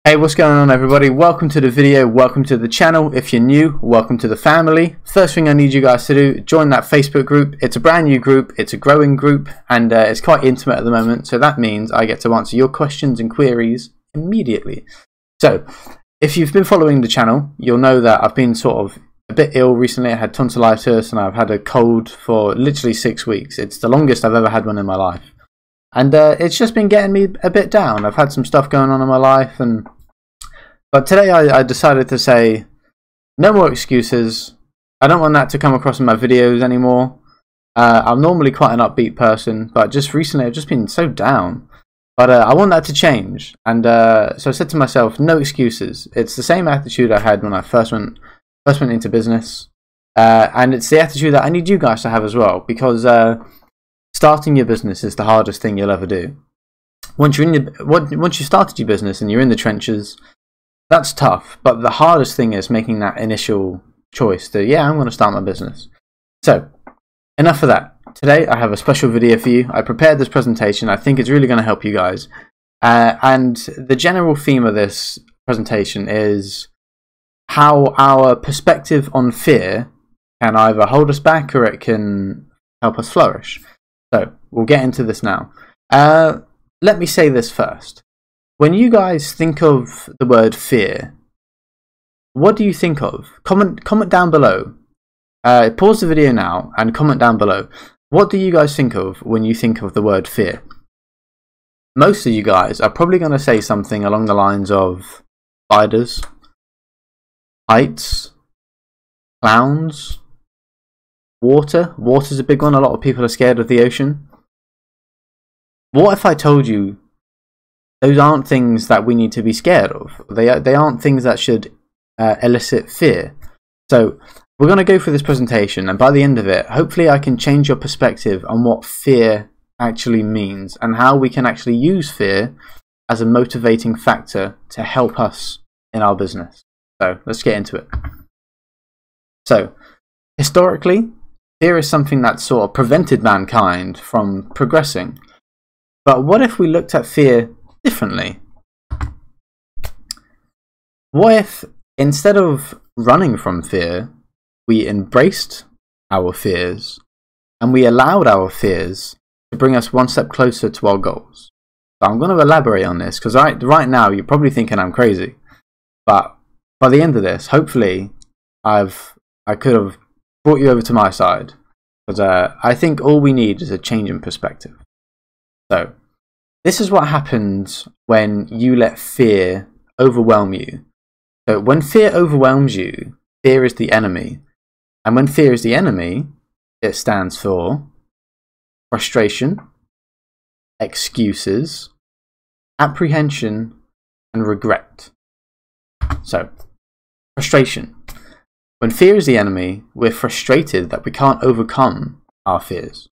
Hey, what's going on everybody? Welcome to the video, welcome to the channel. If you're new, welcome to the family. First thing I need you guys to do, join that Facebook group. It's a brand new group, it's a growing group, and it's quite intimate at the moment, so that means I get to answer your questions and queries immediately. So, if you've been following the channel, you'll know that I've been sort of a bit ill recently. I had tonsillitis and I've had a cold for literally 6 weeks. It's the longest I've ever had one in my life. And it's just been getting me a bit down. I've had some stuff going on in my life, but today I decided to say, no more excuses. I don't want that to come across in my videos anymore. I'm normally quite an upbeat person, but just recently I've just been so down. But I want that to change. And so I said to myself, no excuses. It's the same attitude I had when I first went into business. And it's the attitude that I need you guys to have as well. Because starting your business is the hardest thing you'll ever do. Once you started your business and you're in the trenches, that's tough, but the hardest thing is making that initial choice to, yeah, I'm going to start my business. So, enough of that. Today I have a special video for you. I prepared this presentation. I think it's really going to help you guys. And the general theme of this presentation is how our perspective on fear can either hold us back or it can help us flourish. So, we'll get into this now. Let me say this first. When you guys think of the word fear, what do you think of? Comment down below. Pause the video now and comment down below. What do you guys think of when you think of the word fear? Most of you guys are probably going to say something along the lines of spiders, heights, clowns, water. Water's a big one. A lot of people are scared of the ocean. What if I told you those aren't things that we need to be scared of? They aren't things that should elicit fear. So we're going to go through this presentation, and by the end of it, hopefully I can change your perspective on what fear actually means and how we can actually use fear as a motivating factor to help us in our business. So let's get into it. So historically, fear is something that sort of prevented mankind from progressing. But what if we looked at fear differently? What if instead of running from fear, we embraced our fears and we allowed our fears to bring us one step closer to our goals? So I'm going to elaborate on this because right now you're probably thinking I'm crazy, but by the end of this, hopefully I could have brought you over to my side, because I think all we need is a change in perspective. So this is what happens when you let fear overwhelm you. So when fear overwhelms you, fear is the enemy. And when fear is the enemy, it stands for frustration, excuses, apprehension, and regret. So, frustration. When fear is the enemy, we're frustrated that we can't overcome our fears,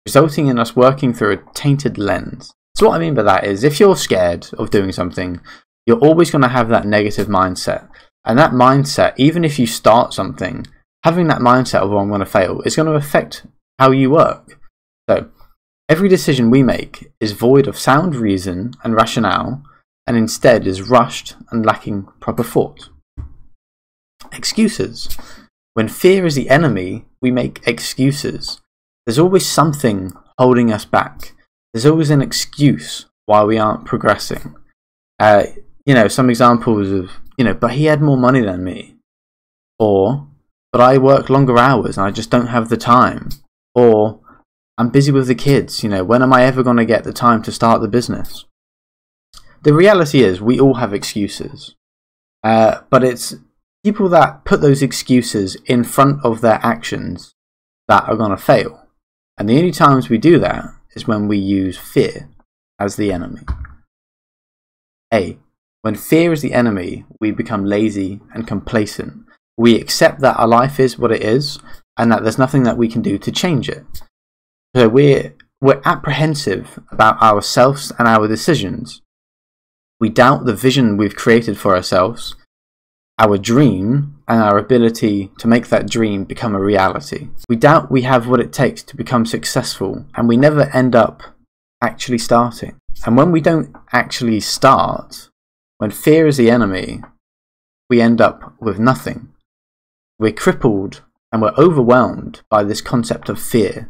resulting in us working through a tainted lens. So what I mean by that is, if you're scared of doing something, you're always going to have that negative mindset. And that mindset, even if you start something, having that mindset of, oh, I'm going to fail, is going to affect how you work. So every decision we make is void of sound reason and rationale, and instead is rushed and lacking proper thought. Excuses. When fear is the enemy, we make excuses. There's always something holding us back. There's always an excuse why we aren't progressing. Some examples of, but he had more money than me. Or, but I work longer hours and I just don't have the time. Or, I'm busy with the kids. When am I ever going to get the time to start the business? The reality is we all have excuses. But it's people that put those excuses in front of their actions that are going to fail. And the only times we do that is when we use fear as the enemy. A. When fear is the enemy, we become lazy and complacent. We accept that our life is what it is and that there's nothing that we can do to change it. So we're apprehensive about ourselves and our decisions. We doubt the vision we've created for ourselves, our dream, and our ability to make that dream become a reality. We doubt we have what it takes to become successful, and we never end up actually starting. And when we don't actually start, when fear is the enemy, we end up with nothing. We're crippled and we're overwhelmed by this concept of fear.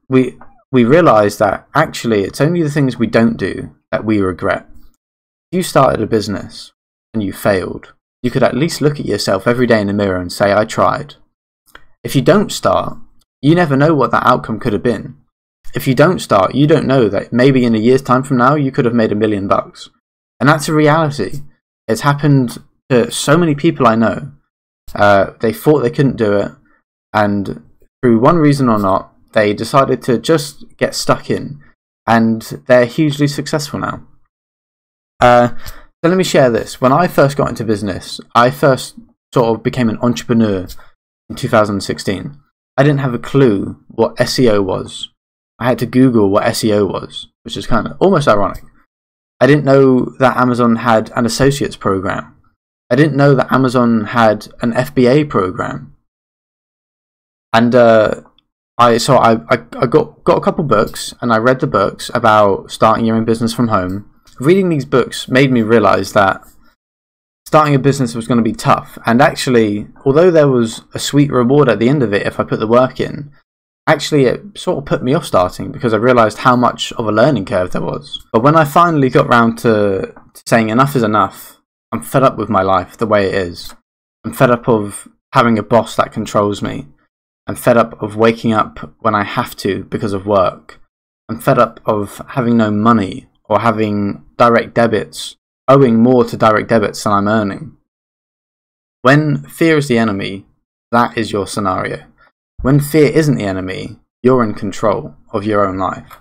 We realize that actually it's only the things we don't do that we regret. If you started a business and you failed, you could at least look at yourself every day in the mirror and say, I tried. If you don't start, you never know what that outcome could have been. If you don't start, you don't know that maybe in a year's time from now, you could have made $1 million. And that's a reality. It's happened to so many people I know. They thought they couldn't do it, and through one reason or not, they decided to just get stuck in, and they're hugely successful now. So let me share this. When I first got into business, I first sort of became an entrepreneur in 2016. I didn't have a clue what SEO was. I had to Google what SEO was, which is kind of almost ironic. I didn't know that Amazon had an associates program. I didn't know that Amazon had an FBA program. And I got a couple books, and I read the books about starting your own business from home. Reading these books made me realize that starting a business was going to be tough. And actually, although there was a sweet reward at the end of it if I put the work in, actually it sort of put me off starting because I realized how much of a learning curve there was. But when I finally got round to saying enough is enough, I'm fed up with my life the way it is. I'm fed up of having a boss that controls me. I'm fed up of waking up when I have to because of work. I'm fed up of having no money or having direct debits, owing more to direct debits than I'm earning. When fear is the enemy, that is your scenario. When fear isn't the enemy, you're in control of your own life.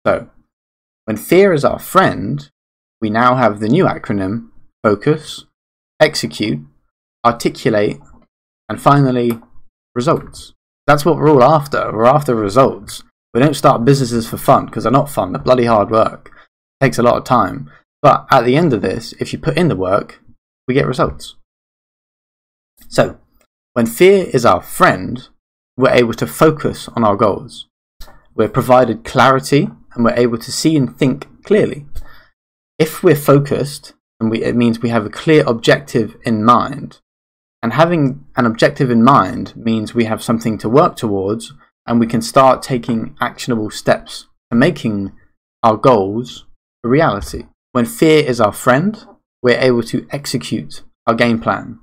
So, when fear is our friend, we now have the new acronym: focus, execute, articulate, and finally, results. That's what we're all after. We're after results. We don't start businesses for fun, because they're not fun. They're bloody hard work. It takes a lot of time. But at the end of this, if you put in the work, we get results. So, when fear is our friend, we're able to focus on our goals. We're provided clarity, and we're able to see and think clearly. If we're focused, it means we have a clear objective in mind. And having an objective in mind means we have something to work towards, and we can start taking actionable steps to making our goals a reality. When fear is our friend, we're able to execute our game plan.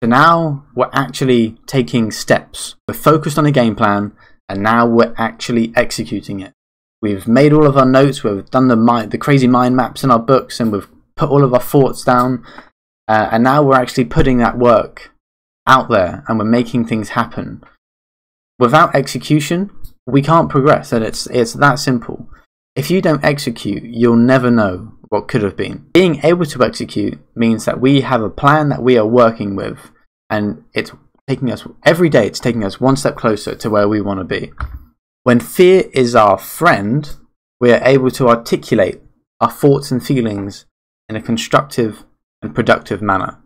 So now we're actually taking steps. We're focused on a game plan, and now we're actually executing it. We've made all of our notes, we've done the crazy mind maps in our books, and we've put all of our thoughts down, and now we're actually putting that work out there, and we're making things happen. Without execution, we can't progress, and it's that simple. If you don't execute, you'll never know what could have been. Being able to execute means that we have a plan that we are working with, and it's taking us every day, it's taking us one step closer to where we want to be. When fear is our friend, we are able to articulate our thoughts and feelings in a constructive and productive manner.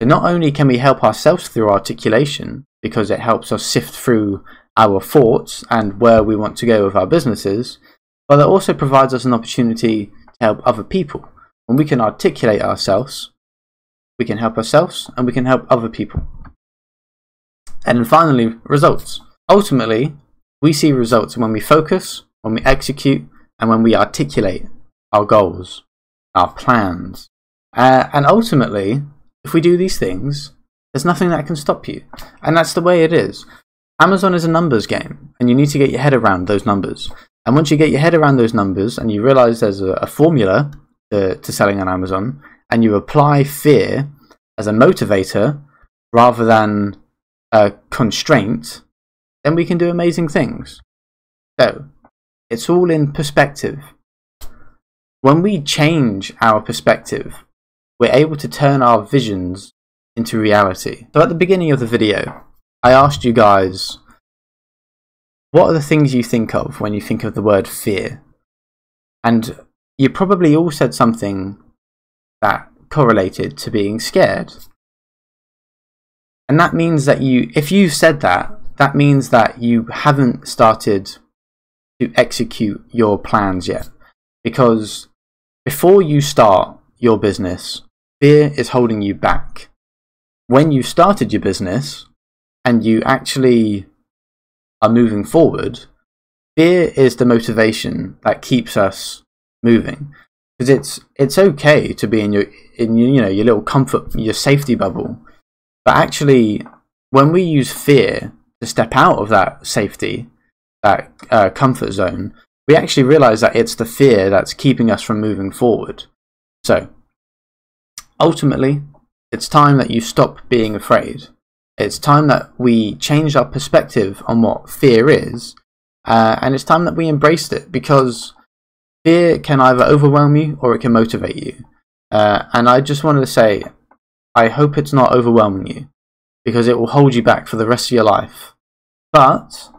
So not only can we help ourselves through articulation, because it helps us sift through our thoughts and where we want to go with our businesses, but it also provides us an opportunity to help other people. When we can articulate ourselves, we can help ourselves and we can help other people. And then finally, results. Ultimately, we see results when we focus, when we execute, and when we articulate our goals, our plans. And ultimately, if we do these things, there's nothing that can stop you. And that's the way it is. Amazon is a numbers game, and you need to get your head around those numbers. And once you get your head around those numbers, and you realize there's a formula to selling on Amazon, and you apply fear as a motivator rather than a constraint, then we can do amazing things. So, it's all in perspective. When we change our perspective, we're able to turn our visions into reality. So at the beginning of the video, I asked you guys, what are the things you think of when you think of the word fear? And you probably all said something that correlated to being scared. And that means that if you said that, that means that you haven't started to execute your plans yet. Because before you start your business, fear is holding you back. When you started your business and you actually are moving forward, fear is the motivation that keeps us moving. Because it's okay to be in your little comfort, your safety bubble, but actually, when we use fear to step out of that safety, that comfort zone, we actually realize that it's the fear that's keeping us from moving forward. So, ultimately, it's time that you stop being afraid. It's time that we change our perspective on what fear is, and it's time that we embraced it, because fear can either overwhelm you or it can motivate you. And I just wanted to say, I hope it's not overwhelming you, because it will hold you back for the rest of your life. But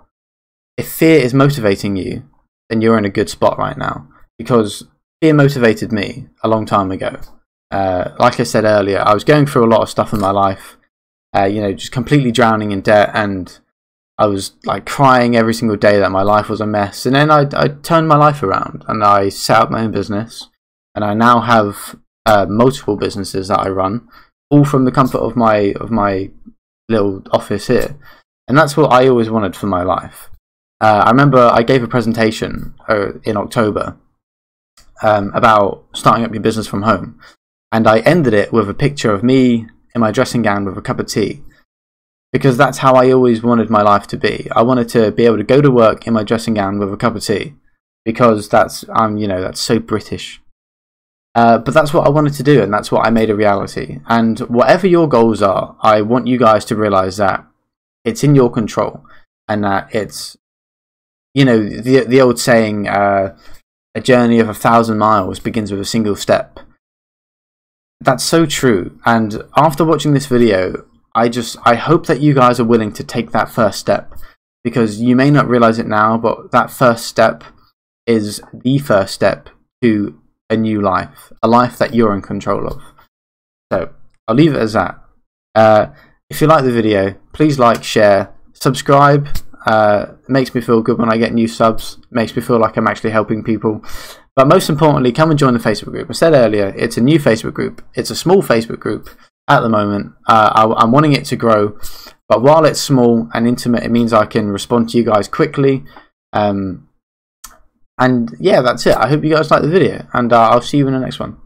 if fear is motivating you, then you're in a good spot right now, because fear motivated me a long time ago. Like I said earlier, I was going through a lot of stuff in my life, just completely drowning in debt, and I was like crying every single day that my life was a mess. And then I turned my life around and I set up my own business, and I now have multiple businesses that I run, all from the comfort of my little office here. And that's what I always wanted for my life. I remember I gave a presentation in October about starting up your business from home, and I ended it with a picture of me in my dressing gown with a cup of tea, because that's how I always wanted my life to be. I wanted to be able to go to work in my dressing gown with a cup of tea, because that's so British. But that's what I wanted to do, and that's what I made a reality. And whatever your goals are, I want you guys to realize that it's in your control, and that it's, the old saying, a journey of 1,000 miles begins with a single step. That's so true. And after watching this video, I hope that you guys are willing to take that first step, because you may not realize it now, but that first step is the first step to a new life, a life that you're in control of. So I'll leave it as that. If you like the video, please like, share, subscribe. It makes me feel good when I get new subs. It makes me feel like I'm actually helping people. But most importantly, come and join the Facebook group. I said earlier, it's a new Facebook group. It's a small Facebook group at the moment. I'm wanting it to grow, but while it's small and intimate, it means I can respond to you guys quickly. And yeah, that's it. I hope you guys like the video, and I'll see you in the next one.